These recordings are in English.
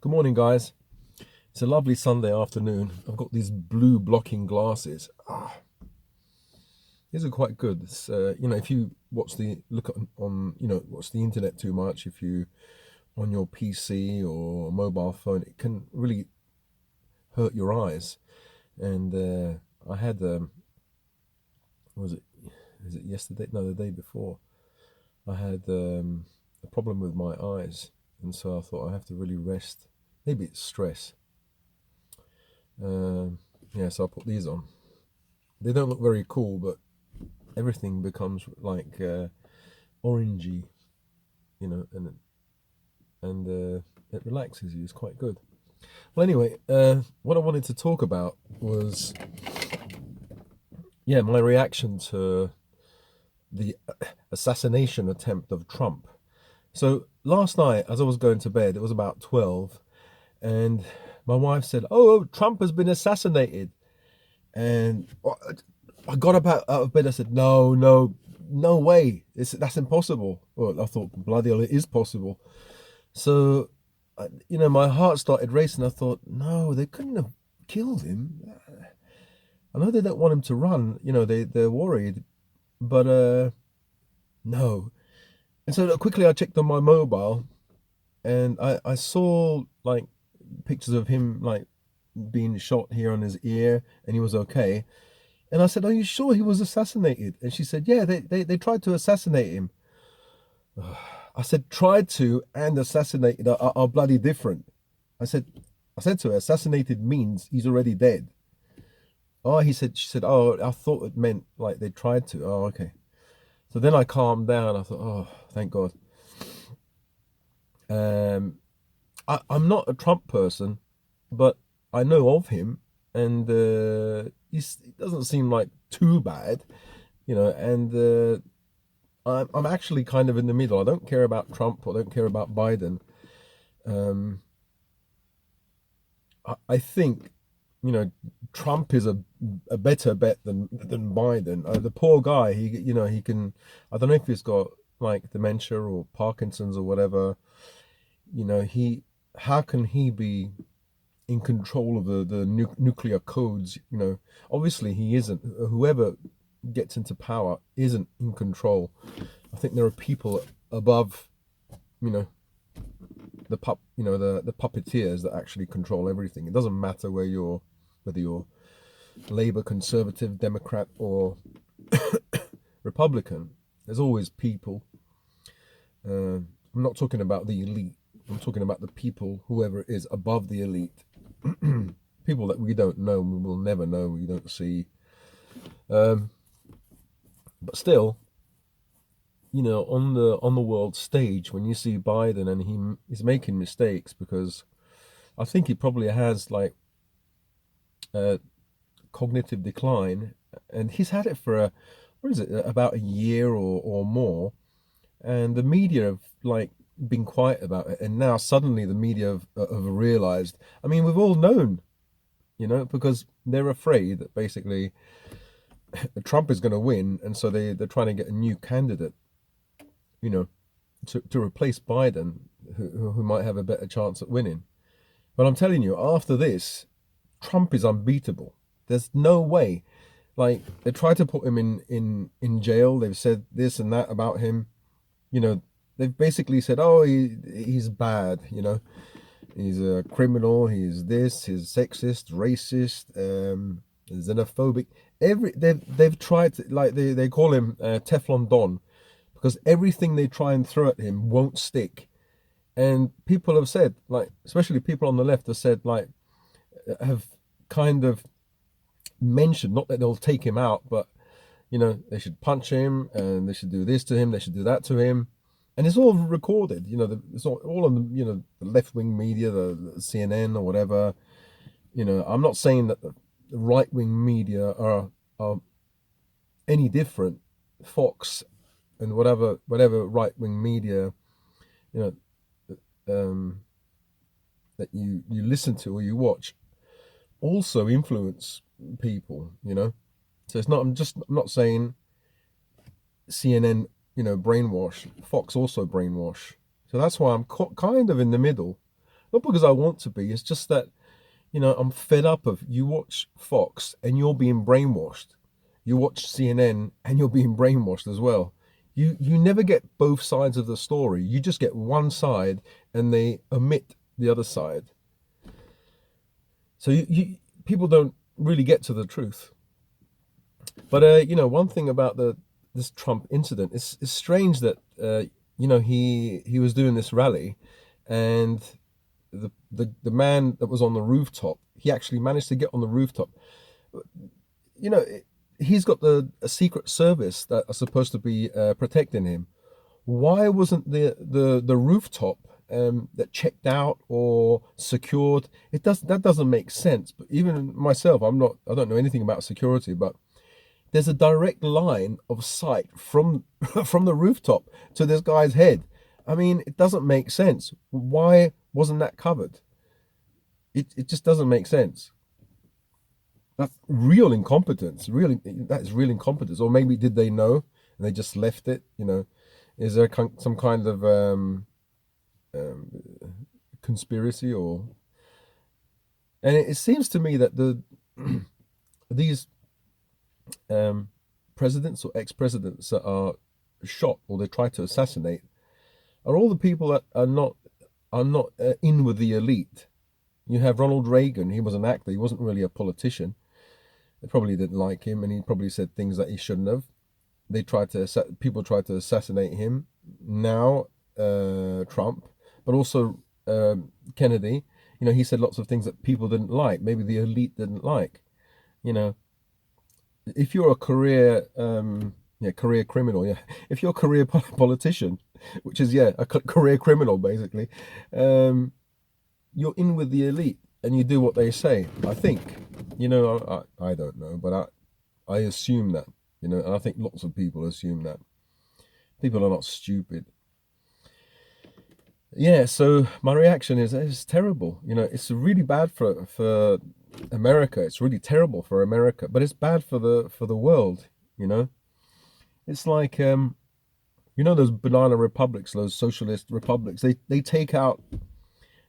Good morning, guys. It's a lovely Sunday afternoon. I've got these blue blocking glasses. These are quite good. If you watch the internet too much, if you on your PC or mobile phone, it can really hurt your eyes. And I had was it is it yesterday? No, the day before. I had a problem with my eyes, and so I thought I have to really rest. Maybe it's stress. Um, yeah, so I put these on. They don't look very cool, but everything becomes like orangey, you know, and it relaxes you. It's quite good. Well, anyway, what I wanted to talk about was my reaction to the assassination attempt of Trump. So last night, as I was going to bed, it was about 12, and my wife said, "Oh, Trump has been assassinated." And I got up out of bed. I said, "No, no, no way! That's impossible." Well, I thought, bloody hell, it is possible. So, my heart started racing. I thought, no, they couldn't have killed him. I know they don't want him to run. They're worried, but no. And so quickly, I checked on my mobile, and I saw like pictures of him like being shot here on his ear, and he was okay. And I said, "Are you sure he was assassinated?" And she said, "Yeah, they tried to assassinate him." I said, "Tried to and assassinated are bloody different." I said, I said to her, "Assassinated means he's already dead." Oh, she said, "Oh, I thought it meant like they tried to." Oh, okay. So then I calmed down. I thought, "Oh, thank God." Um, I'm not a Trump person, but I know of him, and he doesn't seem like too bad, And I'm actually kind of in the middle. I don't care about Trump. I don't care about Biden. Um, I think, Trump is a better bet than Biden. The poor guy, he can. I don't know if he's got like dementia or Parkinson's or whatever. He, how can he be in control of the nuclear codes? Obviously he isn't. Whoever gets into power isn't in control. I think there are people above, you know, the puppeteers that actually control everything. It doesn't matter whether you're Labour, Conservative, Democrat, or Republican. There's always people. I'm not talking about the elite. I'm talking about the people, whoever is above the elite. People that we don't know, we will never know, we don't see. Um, but still, on the world stage, when you see Biden and he's making mistakes, because I think he probably has like a cognitive decline, and he's had it for what is it, about a year or more, and the media have like been quiet about it, and now suddenly the media have realized. I mean, we've all known, because they're afraid that basically Trump is going to win, and so they're trying to get a new candidate, you know, to replace Biden, who might have a better chance at winning. But I'm telling you, after this, Trump is unbeatable. There's no way. Like, they tried to put him in jail. They've said this and that about him. They've basically said, "Oh, he's bad. He's a criminal. He's this. He's sexist, racist, xenophobic." They've tried to, like, they call him Teflon Don, because everything they try and throw at him won't stick. And people have said, like, especially people on the left have said, like, have kind of mentioned, not that they'll take him out, but they should punch him, and they should do this to him, they should do that to him. And it's all recorded. It's all on the left wing media, the CNN or whatever. I'm not saying that the right wing media are any different. Fox and whatever right wing media, you know that you listen to or you watch, also influence people. So it's not. I'm not saying CNN, brainwash. Fox also brainwash. So that's why I'm kind of in the middle. Not because I want to be. It's just that, I'm fed up of you watch Fox and you're being brainwashed. You watch CNN and you're being brainwashed as well. You never get both sides of the story. You just get one side and they omit the other side. So people don't really get to the truth. But one thing about this Trump incident, it's strange that he was doing this rally, and the man that was on the rooftop, he actually managed to get on the rooftop. You know, he's got a secret service that are supposed to be protecting him. Why wasn't the rooftop that checked out or secured? That doesn't make sense. But even myself, I don't know anything about security, but there's a direct line of sight from from the rooftop to this guy's head. I mean, it doesn't make sense. Why wasn't that covered? It just doesn't make sense. That's real incompetence. Really, that's real incompetence. Or maybe did they know and they just left it? Is there some kind of um, conspiracy or? And it seems to me that these um, presidents or ex-presidents that are shot or they try to assassinate are all the people that are not in with the elite. You have Ronald Reagan. He was an actor. He wasn't really a politician. They probably didn't like him, and he probably said things that he shouldn't have. People tried to assassinate him. Now Trump, but also Kennedy. He said lots of things that people didn't like. Maybe the elite didn't like. You know, if you're a career criminal, yeah, if you're a career politician, which is a career criminal basically, you're in with the elite and you do what they say. I think, I don't know, but I assume that, and I think lots of people assume that. People are not stupid. Yeah, so my reaction is it's terrible. It's really bad for America. It's really terrible for America, but it's bad for the world. It's like those banana republics, those socialist republics. They take out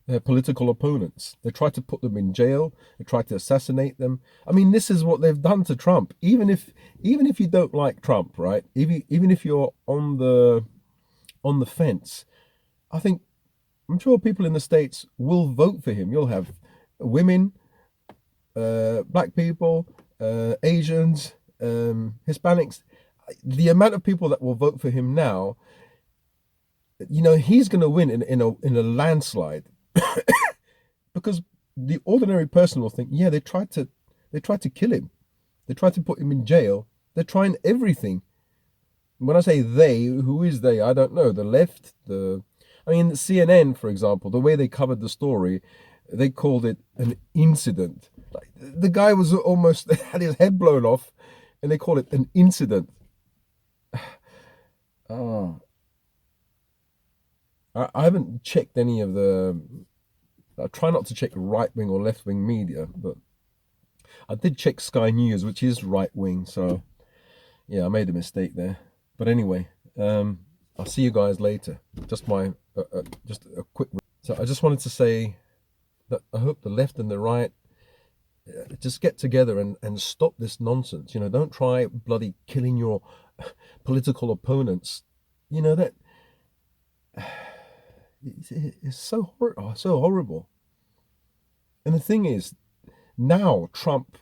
their political opponents. They try to put them in jail. They try to assassinate them. I mean, this is what they've done to Trump. Even if you don't like Trump, right? Even if you're on the fence, I'm sure people in the States will vote for him. You'll have women, black people, Asians, Hispanics. The amount of people that will vote for him now, he's going to win in a landslide, because the ordinary person will think, yeah, they tried to kill him, they tried to put him in jail, they're trying everything. When I say they, who is they? I don't know. The left, CNN, for example, the way they covered the story, they called it an incident. Like, the guy was almost had his head blown off, and they call it an incident. Oh, I haven't checked any of the. I try not to check right wing or left wing media, but I did check Sky News, which is right wing. So yeah, I made a mistake there. But anyway, I'll see you guys later. Just a quick. So I just wanted to say that I hope the left and the right just get together and stop this nonsense. Don't try bloody killing your political opponents. That it's so horrible. And the thing is, now Trump,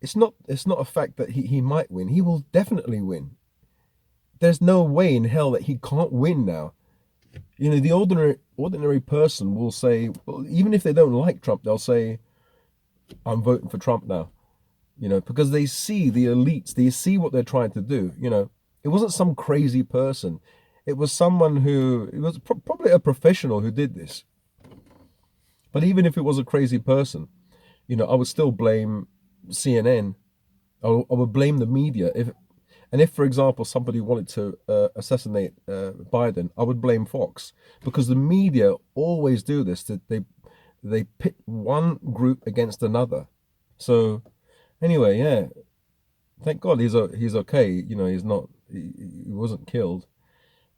it's not a fact that he might win. He will definitely win. There's no way in hell that he can't win now. The ordinary person will say, well, even if they don't like Trump, they'll say, I'm voting for Trump now. Because they see the elites, they see what they're trying to do. It wasn't some crazy person. It was it was probably a professional who did this. But even if it was a crazy person, I would still blame CNN. I would blame the media. If, for example, somebody wanted to assassinate Biden, I would blame Fox, because the media always do this. That they pit one group against another. So anyway, yeah, thank God he's okay. He wasn't killed,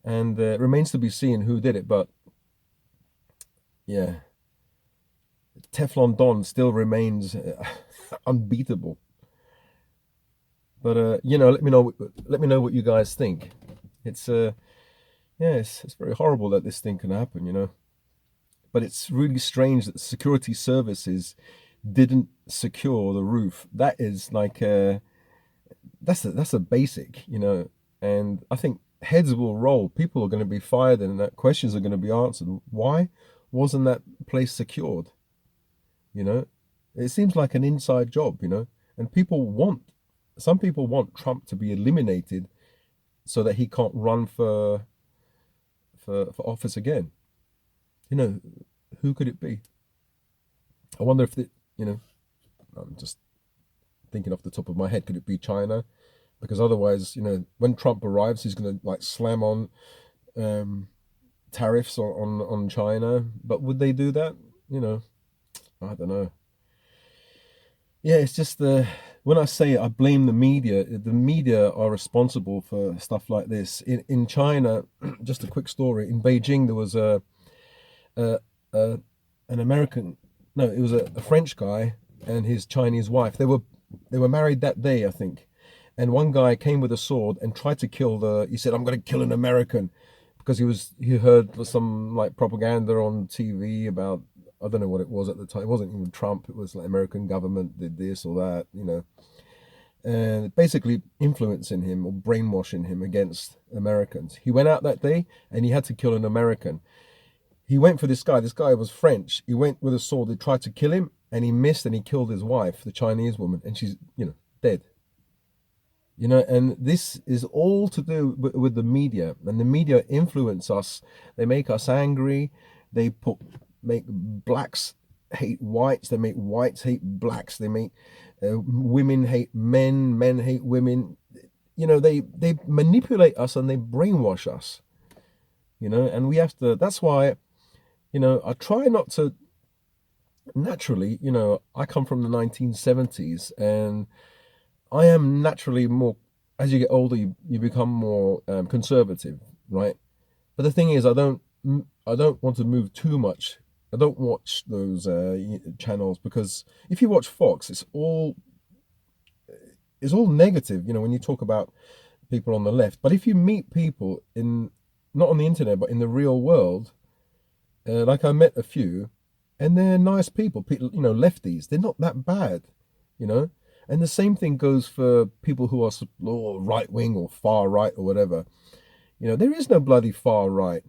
and it remains to be seen who did it. But yeah. Teflon Don still remains unbeatable. But let me know what you guys think. It's yeah, it's very horrible that this thing can happen, But it's really strange that the security services didn't secure the roof. That is like that's a basic, And I think heads will roll. People are going to be fired, and that questions are going to be answered. Why wasn't that place secured? You know, it seems like an inside job, And some people want Trump to be eliminated so that he can't run for office again. You know, who could it be? I wonder if I'm just thinking off the top of my head, could it be China? Because otherwise, when Trump arrives, he's going to like slam on tariffs on China. But would they do that? I don't know. Yeah, it's just when I say it, I blame the media. The media are responsible for stuff like this. In China, just a quick story. In Beijing, there was a an American, no, it was a French guy and his Chinese wife. They were married that day, I think. And one guy came with a sword and tried to kill he said, I'm going to kill an American, because he heard some like propaganda on TV about, I don't know what it was at the time. It wasn't even Trump. It was like American government did this or that, and basically influencing him or brainwashing him against Americans. He went out that day and he had to kill an American. He went for this guy. This guy was French. He went with a sword. They tried to kill him and he missed, and he killed his wife, the Chinese woman, and she's, dead. And this is all to do with the media, and the media influence us. They make us angry. They make blacks hate whites. They make whites hate blacks. They make women hate men. Men hate women. They manipulate us and they brainwash us. And we have to. That's why, I try not to. Naturally, I come from the 1970s, and I am naturally more. As you get older, you become more conservative, right? But the thing is, I don't want to move too much. I don't watch those channels, because if you watch Fox, it's all negative. When you talk about people on the left. But if you meet people not on the internet, but in the real world, like I met a few, and they're nice people. People, lefties. They're not that bad, And the same thing goes for people who are right wing or far right or whatever. There is no bloody far right.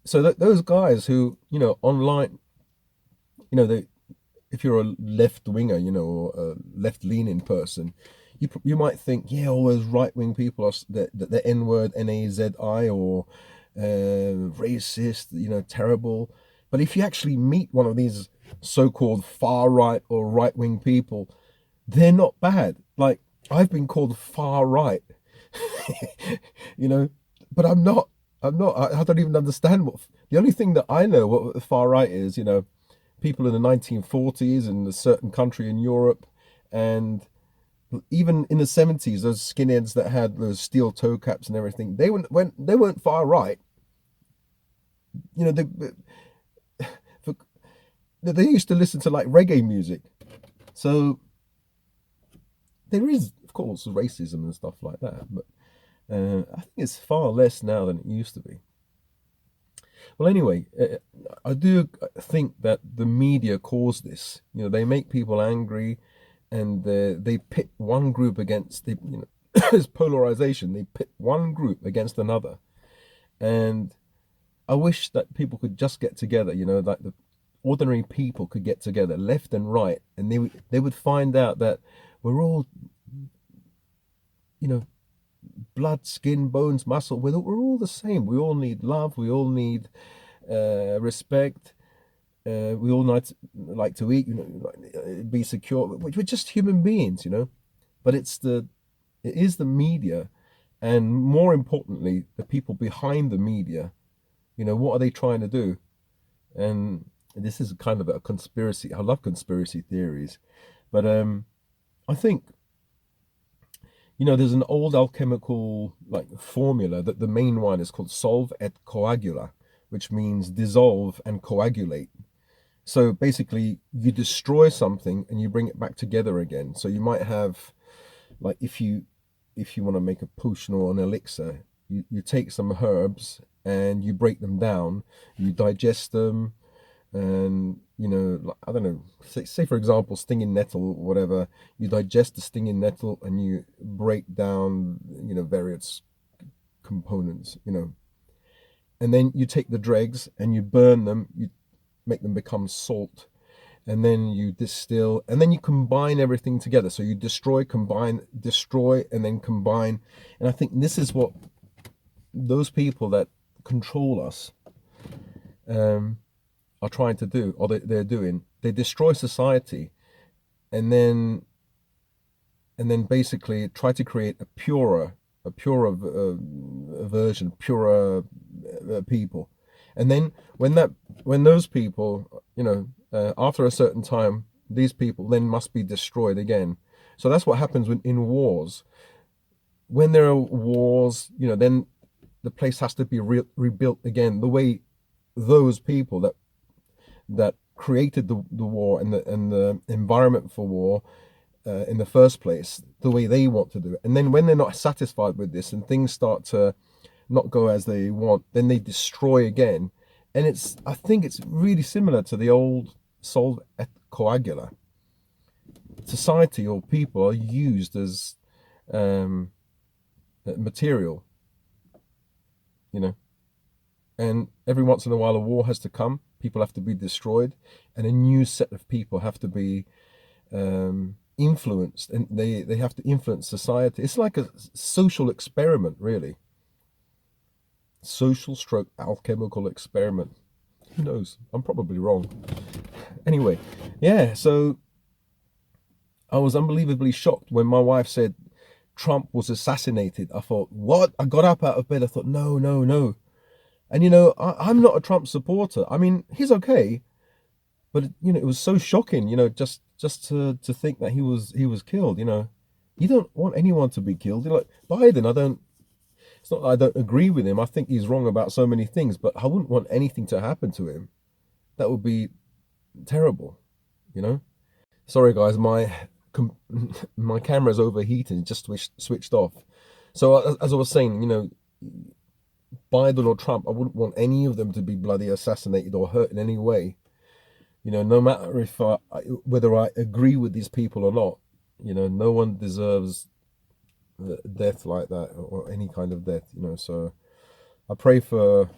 So those guys who, online, if you're a left winger, or a left leaning person, you might think, yeah, all those right wing people are the N word, NAZI, or racist, terrible. But if you actually meet one of these so-called far right or right wing people, they're not bad. Like, I've been called far right, but I'm not. I don't even understand the only thing that I know what the far right is, people in the 1940s in a certain country in Europe, and even in the 70s, those skinheads that had those steel toe caps and everything, they weren't far right. They used to listen to like reggae music. So there is, of course, racism and stuff like that, but I think it's far less now than it used to be. Well, anyway, I do think that the media cause this. They make people angry, and they pit one group against there's polarization. They pit one group against another, and I wish that people could just get together. Like the ordinary people could get together, left and right, and they would find out that we're all, blood, skin, bones, muscle. We're all the same. We all need love. We all need respect. We all like to eat. Be secure. We're just human beings, But it is the media, and more importantly, the people behind the media. What are they trying to do? And this is kind of a conspiracy. I love conspiracy theories, but I think, there's an old alchemical like formula that the main one is called solve et coagula, which means dissolve and coagulate. So basically, you destroy something and you bring it back together again. So you might have, like, if you want to make a potion or an elixir, you take some herbs and you break them down, you digest them, and I don't know, say for example stinging nettle or whatever, you digest the stinging nettle and you break down various components, and then you take the dregs and you burn them, you make them become salt, and then you distill, and then you combine everything together. So you destroy, combine, destroy, and then combine. And I think this is what those people that control us are trying to do, or they're doing. They destroy society, and then basically try to create a purer version, purer people. And then when those people, after a certain time, these people then must be destroyed again. So that's what happens in wars. When there are wars, then the place has to be rebuilt again, the way those people that created the war and the environment for war in the first place, the way they want to do it. And then when they're not satisfied with this and things start to not go as they want, then they destroy again. And I think it's really similar to the old solve et coagula. Society or people are used as material, and every once in a while a war has to come, people have to be destroyed, and a new set of people have to be influenced, and they have to influence society. It's like a social experiment, really. Social stroke alchemical experiment. Who knows? I'm probably wrong. Anyway, yeah, so I was unbelievably shocked when my wife said Trump was assassinated. I thought, what? I got up out of bed. I thought, no. And I'm not a Trump supporter. I mean, he's okay, but it was so shocking, just to think that he was killed. You don't want anyone to be killed. Like Biden, it's not that I don't agree with him. I think he's wrong about so many things, but I wouldn't want anything to happen to him. That would be terrible, Sorry guys, my camera's overheating, just switched off. So as I was saying, Biden or Trump, I wouldn't want any of them to be bloody assassinated or hurt in any way. No matter if whether I agree with these people or not, no one deserves death like that, or any kind of death. So I pray for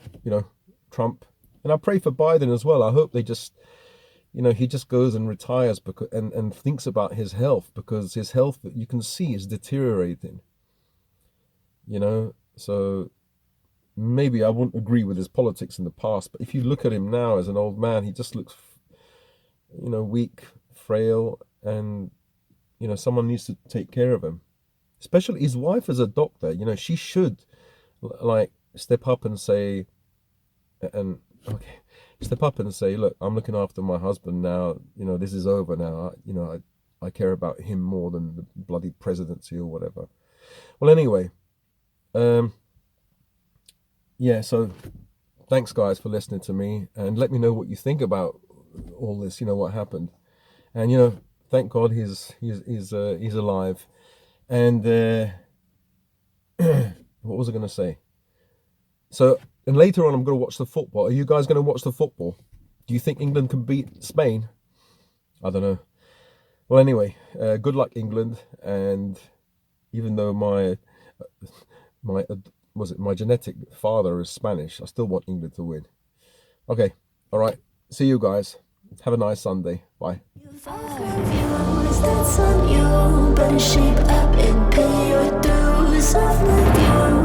Trump, and I pray for Biden as well. I hope they just he just goes and retires and thinks about his health, because his health, you can see, is deteriorating. So maybe I wouldn't agree with his politics in the past, but if you look at him now as an old man, he just looks weak, frail, and someone needs to take care of him. Especially his wife is a doctor. She should like step up and say, look, I'm looking after my husband now. This is over now. I care about him more than the bloody presidency or whatever. Well, anyway, yeah. So thanks, guys, for listening to me, and let me know what you think about all this. What happened, and thank God he's alive. And what was I going to say? So, and later on, I'm going to watch the football. Are you guys going to watch the football? Do you think England can beat Spain? I don't know. Well, anyway, good luck, England. And even though my genetic father is Spanish, I still want England to win. Okay, all right. See you guys. Have a nice Sunday. Bye. Shape up and pay your dues. I've lived your